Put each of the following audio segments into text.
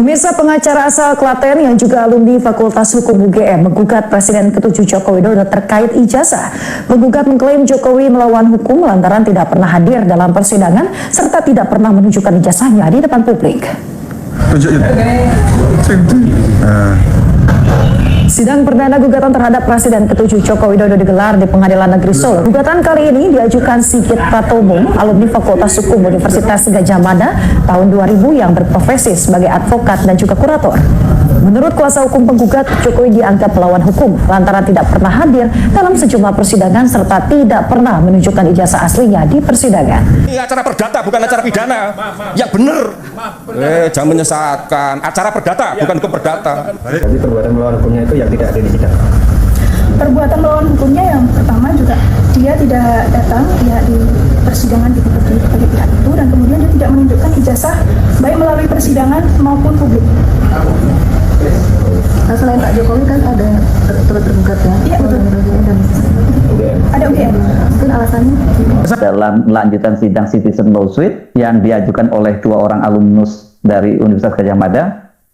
Pemirsa, pengacara asal Klaten yang juga alumni Fakultas Hukum UGM menggugat Presiden ke-7 Joko Widodo terkait ijazah. Penggugat mengklaim Jokowi melawan hukum lantaran tidak pernah hadir dalam persidangan serta tidak pernah menunjukkan ijazahnya di depan publik. Sidang perdana gugatan terhadap Presiden ke-7 Joko Widodo digelar di Pengadilan Negeri Solo. Gugatan kali ini diajukan Sigit Pratomo, alumni Fakultas Hukum Universitas Gadjah Mada tahun 2000 yang berprofesi sebagai advokat dan juga kurator. Menurut kuasa hukum penggugat, Jokowi dianggap melawan hukum lantaran tidak pernah hadir dalam sejumlah persidangan serta tidak pernah menunjukkan ijazah aslinya di persidangan. Ini acara perdata, bukan acara pidana. Yang benar. Jangan menyesatkan. Acara perdata, bukan hukum perdata. Jadi perbuatan melawan hukumnya itu yang tidak ada di sidang. Perbuatan melawan hukumnya yang pertama juga dia tidak datang pihak di persidangan sebagai pihak itu, dan kemudian dia tidak menunjukkan ijazah baik melalui persidangan maupun publik. Nah, selain Pak Jokowi kan ada tergugat ya? Iya, betul. Ada UGM. Mungkin alasannya? Dalam melanjutan sidang Citizen Lawsuit yang diajukan oleh 2 orang alumnus dari Universitas Gadjah Mada,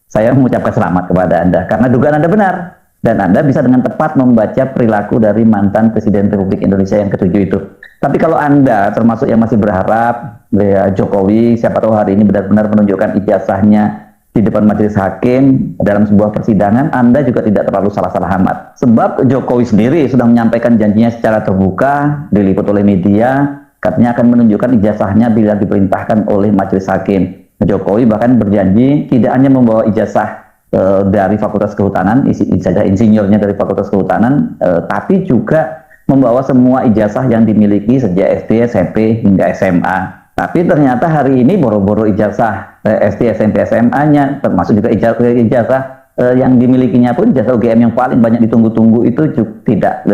saya mengucapkan selamat kepada Anda karena dugaan Anda benar dan Anda bisa dengan tepat membaca perilaku dari mantan Presiden Republik Indonesia yang ke-7 itu. Tapi kalau Anda termasuk yang masih berharap ya, Jokowi siapa tahu hari ini benar-benar menunjukkan ijazahnya di depan majelis hakim dalam sebuah persidangan, Anda juga tidak terlalu salah-salah amat. Sebab Jokowi sendiri sudah menyampaikan janjinya secara terbuka, diliput oleh media, katanya akan menunjukkan ijazahnya bila diperintahkan oleh majelis hakim. Jokowi bahkan berjanji tidak hanya membawa ijazah dari Fakultas Kehutanan, ijazah insinyurnya dari Fakultas Kehutanan, tapi juga membawa semua ijazah yang dimiliki sejak SD, SMP, hingga SMA. Tapi ternyata hari ini boro-boro ijazah SD, SMP, SMA-nya, termasuk juga ijazah yang dimilikinya pun, ijazah UGM yang paling banyak ditunggu-tunggu itu juga tidak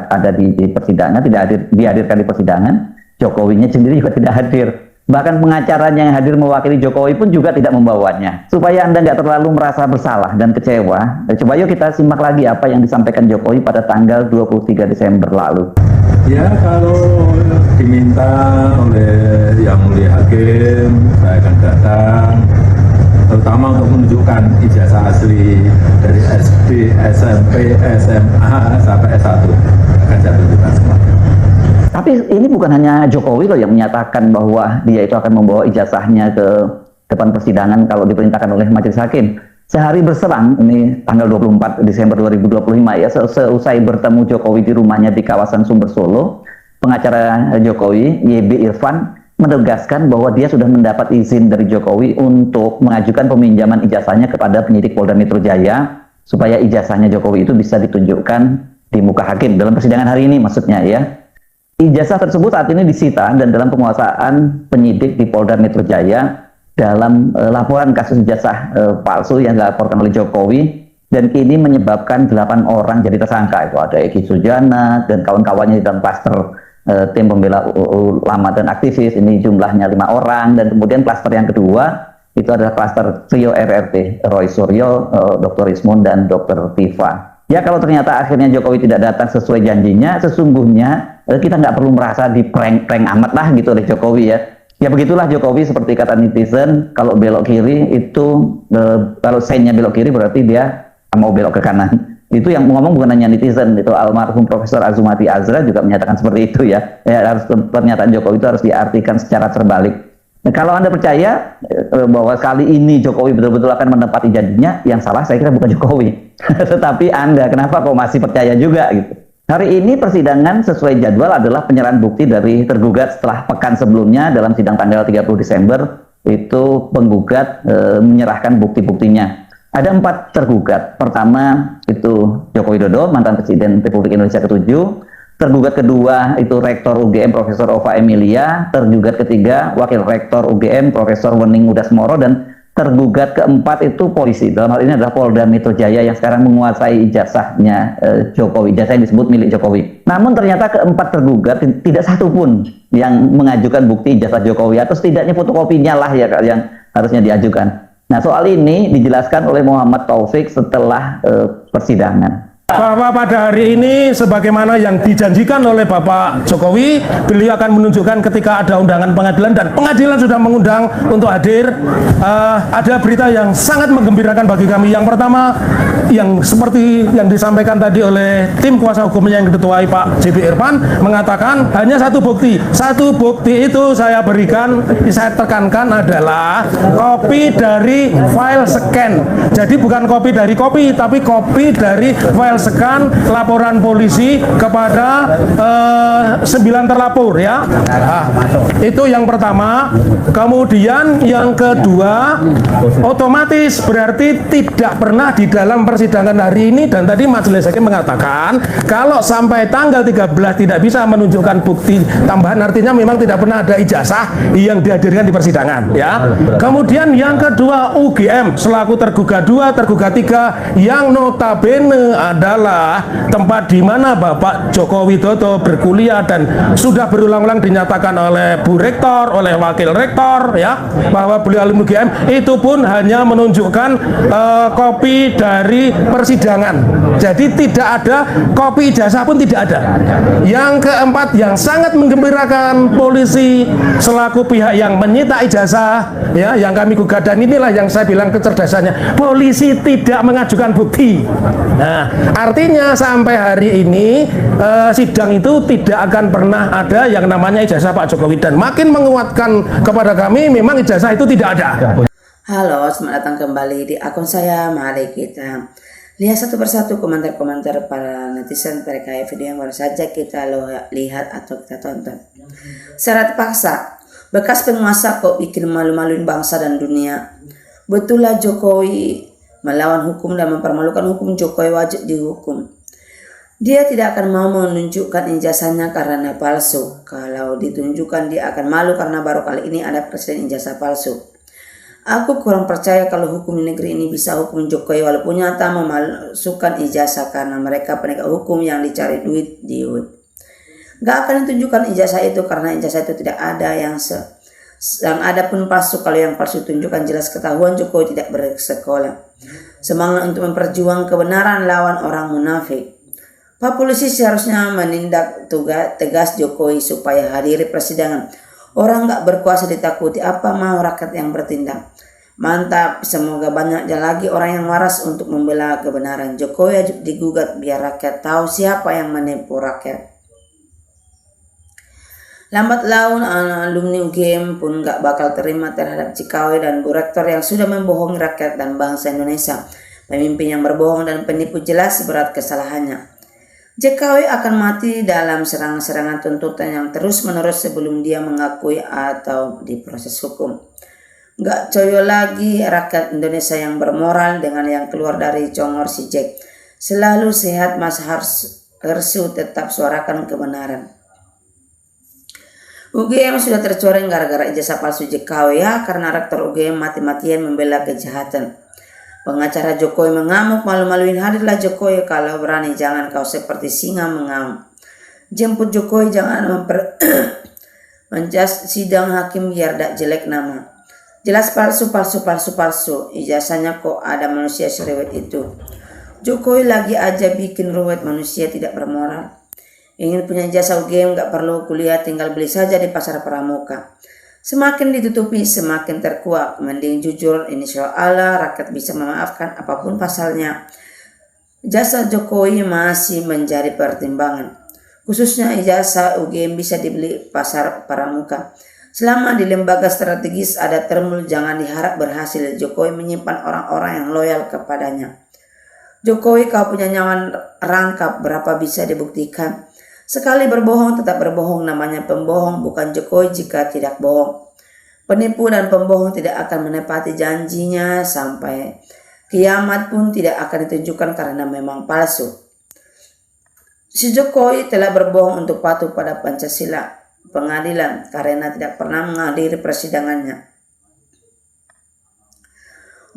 ada di persidangan, tidak dihadirkan di persidangan. Jokowinya sendiri juga tidak hadir. Bahkan pengacaranya yang hadir mewakili Jokowi pun juga tidak membawanya. Supaya Anda nggak terlalu merasa bersalah dan kecewa, coba yuk kita simak lagi apa yang disampaikan Jokowi pada tanggal 23 Desember lalu. Ya, kalau diminta oleh Yang Mulia Hakim, saya akan datang, terutama untuk menunjukkan ijazah asli dari SD, SMP, SMA, sampai S1. Akan saya tunjukkan semua. Tapi ini bukan hanya Jokowi loh yang menyatakan bahwa dia itu akan membawa ijazahnya ke depan persidangan kalau diperintahkan oleh majelis hakim. Sehari berserang, ini tanggal 24 Desember 2025 ya, seusai bertemu Jokowi di rumahnya di kawasan Sumber Solo, pengacara Jokowi, YB Irfan, menegaskan bahwa dia sudah mendapat izin dari Jokowi untuk mengajukan peminjaman ijazahnya kepada penyidik Polda Metro Jaya, supaya ijazahnya Jokowi itu bisa ditunjukkan di muka hakim dalam persidangan hari ini maksudnya ya. Ijazah tersebut saat ini disita dan dalam penguasaan penyidik di Polda Metro Jaya dalam laporan kasus ijazah palsu yang dilaporkan oleh Jokowi, dan kini menyebabkan 8 orang jadi tersangka. Itu ada Eki Sujana dan kawan-kawannya di dalam klaster tim pembela ulama dan aktivis, ini jumlahnya 5 orang, dan kemudian klaster yang kedua itu adalah klaster trio RRT, Roy Suryo, Dr. Ismun, dan Dr. Tifa. Ya, kalau ternyata akhirnya Jokowi tidak datang sesuai janjinya, sesungguhnya kita nggak perlu merasa di prank amat lah gitu oleh Jokowi ya. Ya begitulah Jokowi, seperti kata netizen, kalau belok kiri itu, kalau sign-nya belok kiri berarti dia mau belok ke kanan. Itu yang ngomong bukan hanya netizen, itu almarhum Profesor Azumati Azra juga menyatakan seperti itu ya. Harus, pernyataan Jokowi itu harus diartikan secara terbalik. Nah, kalau Anda percaya bahwa kali ini Jokowi betul-betul akan menepati janjinya, yang salah saya kira bukan Jokowi. Tetapi Anda, kenapa kok masih percaya juga gitu? Hari ini persidangan sesuai jadwal adalah penyerahan bukti dari tergugat setelah pekan sebelumnya dalam sidang tanggal 30 Desember, itu penggugat menyerahkan bukti-buktinya. Ada 4 tergugat. Pertama itu Joko Widodo, mantan Presiden Republik Indonesia ke-7. Tergugat kedua itu Rektor UGM Profesor Ova Emilia. Tergugat ketiga Wakil Rektor UGM Profesor Wening Udasmoro, dan tergugat keempat itu polisi. Dalam hal ini adalah Polda Metro Jaya yang sekarang menguasai ijazahnya Jokowi. Ijazah yang disebut milik Jokowi. Namun ternyata keempat tergugat tidak satu pun yang mengajukan bukti ijazah Jokowi, atau setidaknya fotokopinya lah ya yang harusnya diajukan. Nah, soal ini dijelaskan oleh Muhammad Taufik setelah persidangan. Bahwa pada hari ini sebagaimana yang dijanjikan oleh Bapak Jokowi, beliau akan menunjukkan ketika ada undangan pengadilan dan pengadilan sudah mengundang untuk hadir. Ada berita yang sangat menggembirakan bagi kami. Yang pertama, yang seperti yang disampaikan tadi oleh tim kuasa hukumnya yang diketuai Pak JB Irfan, mengatakan hanya satu bukti. Satu bukti itu saya berikan, saya tekankan adalah kopi dari file scan. Jadi bukan kopi dari kopi, tapi kopi dari file scan laporan polisi kepada 9 terlapor ya. Nah, itu yang pertama. Kemudian yang kedua, otomatis berarti tidak pernah di dalam persidangan hari ini, dan tadi majelis hakim mengatakan kalau sampai tanggal 13 tidak bisa menunjukkan bukti tambahan, artinya memang tidak pernah ada ijazah yang dihadirkan di persidangan ya. Kemudian yang kedua, UGM selaku tergugat 2, tergugat 3 yang notabene adalah tempat di mana Bapak Joko Widodo berkuliah dan sudah berulang-ulang dinyatakan oleh Bu Rektor, oleh Wakil Rektor ya, bahwa beliau alumni UGM, itu pun hanya menunjukkan kopi dari persidangan. Jadi tidak ada kopi ijazah pun tidak ada. Yang keempat yang sangat menggembirakan, polisi selaku pihak yang menyita ijazah ya, yang kami gugat, dan inilah yang saya bilang kecerdasannya, polisi tidak mengajukan bukti. Nah, artinya sampai hari ini sidang itu tidak akan pernah ada yang namanya ijazah Pak Jokowi, dan makin menguatkan kepada kami memang ijazah itu tidak ada. Halo, selamat datang kembali di akun saya. Mari kita lihat satu persatu komentar-komentar para netizen terkait video yang baru saja kita lihat atau kita tonton. Syarat paksa, bekas penguasa kok bikin malu-maluin bangsa dan dunia. Betullah Jokowi melawan hukum dan mempermalukan hukum. Jokowi wajib dihukum. Dia tidak akan mau menunjukkan ijazahnya karena palsu. Kalau ditunjukkan dia akan malu karena baru kali ini ada presiden ijazah palsu. Aku kurang percaya kalau hukum di negeri ini bisa hukum Jokowi walaupun nyata memalsukan ijazah, karena mereka penegak hukum yang dicari duit. Gak akan ditunjukkan ijazah itu karena ijazah itu tidak ada, yang ada pun palsu. Kalau yang palsu tunjukkan jelas ketahuan Jokowi tidak bersekolah. Semangat untuk memperjuang kebenaran lawan orang munafik. Pak polisi seharusnya menindak tegas Jokowi supaya hadiri persidangan. Orang gak berkuasa ditakuti, apa mau rakyat yang bertindak. Mantap, semoga banyaknya lagi orang yang waras untuk membela kebenaran. Jokowi wajib digugat biar rakyat tahu siapa yang menipu rakyat. Lambat laun alumni UGM pun gak bakal terima terhadap Jokowi dan Bu Rektor yang sudah membohongi rakyat dan bangsa Indonesia. Pemimpin yang berbohong dan penipu jelas berat kesalahannya. Jokowi akan mati dalam serangan-serangan tuntutan yang terus-menerus sebelum dia mengakui atau diproses hukum. Gak coyo lagi rakyat Indonesia yang bermoral dengan yang keluar dari congor si Jack. Selalu sehat Mas Hersu, tetap suarakan kebenaran. UGM sudah tercoreng gara-gara ijazah palsu Jokowi ya, karena rektor UGM mati-matian membela kejahatan. Pengacara Jokowi mengamuk, malu-maluin, hadirlah Jokowi kalau berani, jangan kau seperti singa mengamuk. Jemput Jokowi, jangan menjas sidang hakim biar dak jelek nama. Jelas palsu, ijazahnya kok ada manusia serewet itu. Jokowi lagi aja bikin ruwet, manusia tidak bermoral. Ingin punya ijazah UGM gak perlu kuliah, tinggal beli saja di pasar pramuka. Semakin ditutupi semakin terkuak. Mending jujur, insya Allah rakyat bisa memaafkan apapun pasalnya. Jasa Jokowi masih menjadi pertimbangan. Khususnya ijazah UGM bisa dibeli pasar pramuka. Selama di lembaga strategis ada termul, jangan diharap berhasil. Jokowi menyimpan orang-orang yang loyal kepadanya. Jokowi, kau punya nyawa rangkap, berapa bisa dibuktikan? Sekali berbohong tetap berbohong, namanya pembohong, bukan Jokowi jika tidak bohong. Penipu dan pembohong tidak akan menepati janjinya sampai kiamat pun tidak akan ditunjukkan karena memang palsu. Si Jokowi telah berbohong untuk patuh pada Pancasila pengadilan karena tidak pernah menghadiri persidangannya.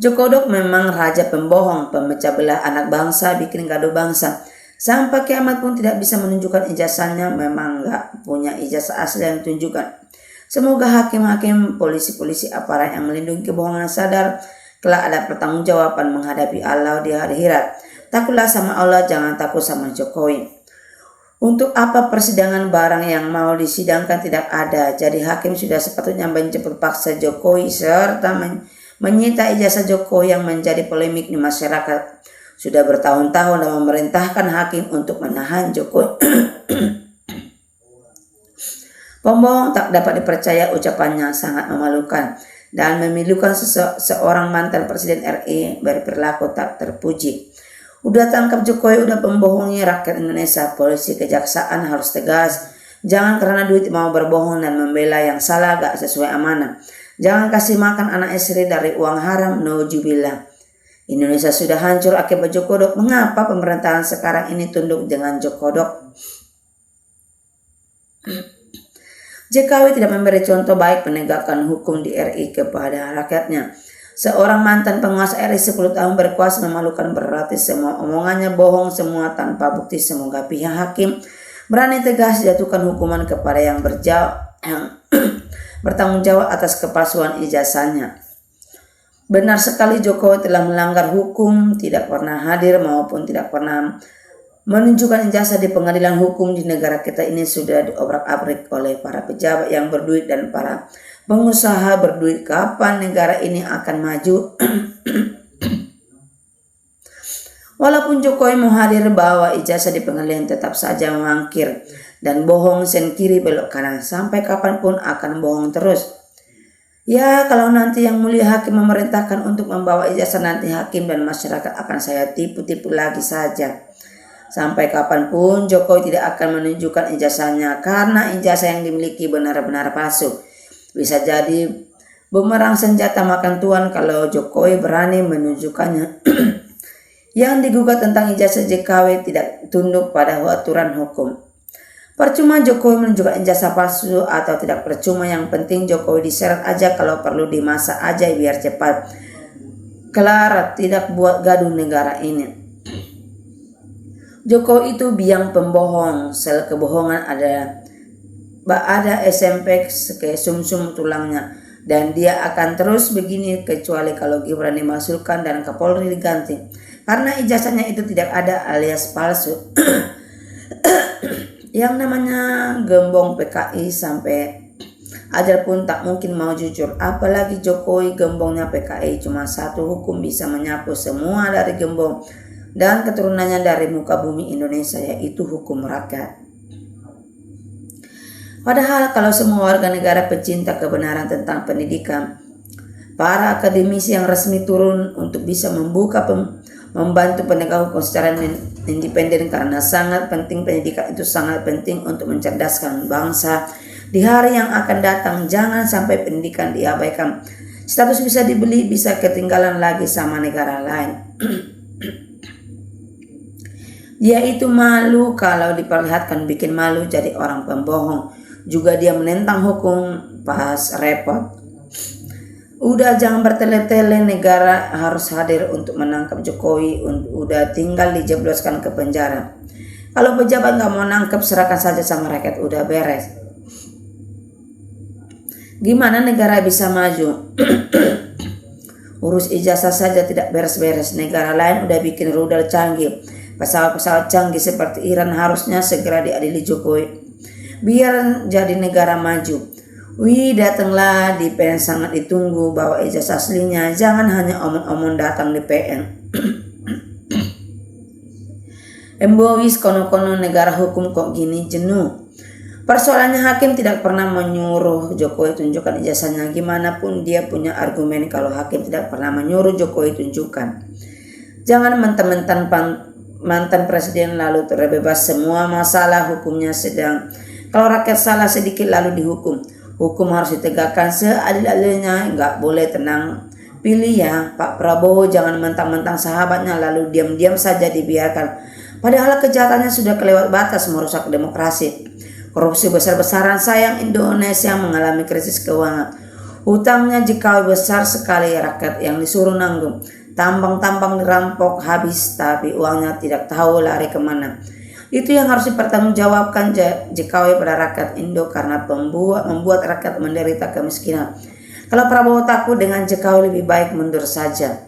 Jokodok memang raja pembohong, pemecah belah anak bangsa, bikin gaduh bangsa. Sampai kiamat pun tidak bisa menunjukkan ijazahnya, memang gak punya ijazah asli yang ditunjukkan. Semoga hakim-hakim, polisi-polisi, aparat yang melindungi kebohongan sadar kelak ada pertanggungjawaban menghadapi Allah di hari akhirat. Takutlah sama Allah, jangan takut sama Jokowi. Untuk apa persidangan barang yang mau disidangkan tidak ada. Jadi hakim sudah sepatutnya menjemput paksa Jokowi serta menyita ijazah Jokowi yang menjadi polemik di masyarakat. Sudah bertahun-tahun dan memerintahkan hakim untuk menahan Jokowi. Pembohong tak dapat dipercaya, ucapannya sangat memalukan dan memilukan seorang mantan Presiden RI berperilaku tak terpuji. Udah tangkap Jokowi, udah pembohongi rakyat Indonesia. Polisi, kejaksaan harus tegas. Jangan karena duit mau berbohong dan membela yang salah gak sesuai amanah. Jangan kasih makan anak istri dari uang haram, nauzubillah. Indonesia sudah hancur akibat Jokodok. Mengapa pemerintahan sekarang ini tunduk dengan Jokodok? Jokowi tidak memberi contoh baik penegakan hukum di RI kepada rakyatnya. Seorang mantan penguasa RI 10 tahun berkuasa memalukan, berarti semua omongannya bohong semua tanpa bukti. Semoga pihak hakim berani tegas jatuhkan hukuman kepada yang bertanggung jawab atas kepalsuan ijazahnya. Benar sekali Jokowi telah melanggar hukum, tidak pernah hadir maupun tidak pernah menunjukkan ijazah di pengadilan hukum. Di negara kita ini sudah diobrak-abrik oleh para pejabat yang berduit dan para pengusaha berduit. Kapan negara ini akan maju? Walaupun Jokowi mau hadir bawa ijazah di pengadilan, tetap saja mangkir dan bohong sen kiri belok kanan. Sampai kapanpun akan bohong terus. Ya, kalau nanti yang mulia hakim memerintahkan untuk membawa ijazah, nanti hakim dan masyarakat akan saya tipu-tipu lagi saja. Sampai kapanpun Jokowi tidak akan menunjukkan ijazahnya karena ijazah yang dimiliki benar-benar palsu. Bisa jadi bumerang senjata makan tuan kalau Jokowi berani menunjukkannya. Yang digugat tentang ijazah Jokowi tidak tunduk pada aturan hukum. Percuma Jokowi menunjukkan ijazah palsu atau tidak percuma, yang penting Jokowi diseret aja, kalau perlu dimasak aja biar cepat kelar, tidak buat gaduh negara ini. Jokowi itu biang pembohong, sel kebohongan ada SMP ke sumsum tulangnya, dan dia akan terus begini kecuali kalau Gibran dimasukkan dan Kapolri diganti karena ijazahnya itu tidak ada alias palsu. Yang namanya gembong PKI sampai ajar pun tak mungkin mau jujur, apalagi Jokowi gembongnya PKI. Cuma satu hukum bisa menyapu semua dari gembong dan keturunannya dari muka bumi Indonesia, yaitu hukum rakyat. Padahal kalau semua warga negara pecinta kebenaran tentang pendidikan, para akademisi yang resmi turun untuk bisa membantu penegak hukum secara independen, karena sangat penting. Pendidikan itu sangat penting untuk mencerdaskan bangsa di hari yang akan datang. Jangan sampai pendidikan diabaikan. Status bisa dibeli, bisa ketinggalan lagi sama negara lain. Dia itu malu kalau diperlihatkan, bikin malu jadi orang pembohong. Juga dia menentang hukum pas repot. Udah jangan bertele-tele, negara harus hadir untuk menangkap Jokowi. Udah tinggal dijebloskan ke penjara. Kalau pejabat gak mau nangkep, serahkan saja sama rakyat, udah beres. Gimana negara bisa maju? Urus ijazah saja tidak beres-beres. Negara lain udah bikin rudal canggih, pesawat-pesawat canggih seperti Iran. Harusnya segera diadili Jokowi biar jadi negara maju. Wih, datanglah di PN, sangat ditunggu, bawa ijazah aslinya, jangan hanya omong-omong datang di PN. Embowis kono-kono negara hukum kok gini, jenuh. Persoalannya hakim tidak pernah menyuruh Jokowi tunjukkan ijazahnya. Gimana pun dia punya argumen kalau hakim tidak pernah menyuruh Jokowi tunjukkan. Jangan mentang-mentang mantan presiden lalu terbebas semua masalah, hukumnya sedang. Kalau rakyat salah sedikit lalu dihukum. Hukum harus ditegakkan seadil-adilnya, nggak boleh tenang. Pilih ya Pak Prabowo, jangan mentang-mentang sahabatnya lalu diam-diam saja dibiarkan. Padahal kejahatannya sudah kelewat batas, merusak demokrasi. Korupsi besar-besaran, sayang Indonesia mengalami krisis keuangan. Hutangnya Jokowi besar sekali, rakyat yang disuruh nanggung. Tambang-tambang dirampok habis, tapi uangnya tidak tahu lari kemana. Itu yang harus dipertanggungjawabkan Jokowi pada rakyat Indo, karena membuat rakyat menderita kemiskinan. Kalau Prabowo takut dengan Jokowi, lebih baik mundur saja.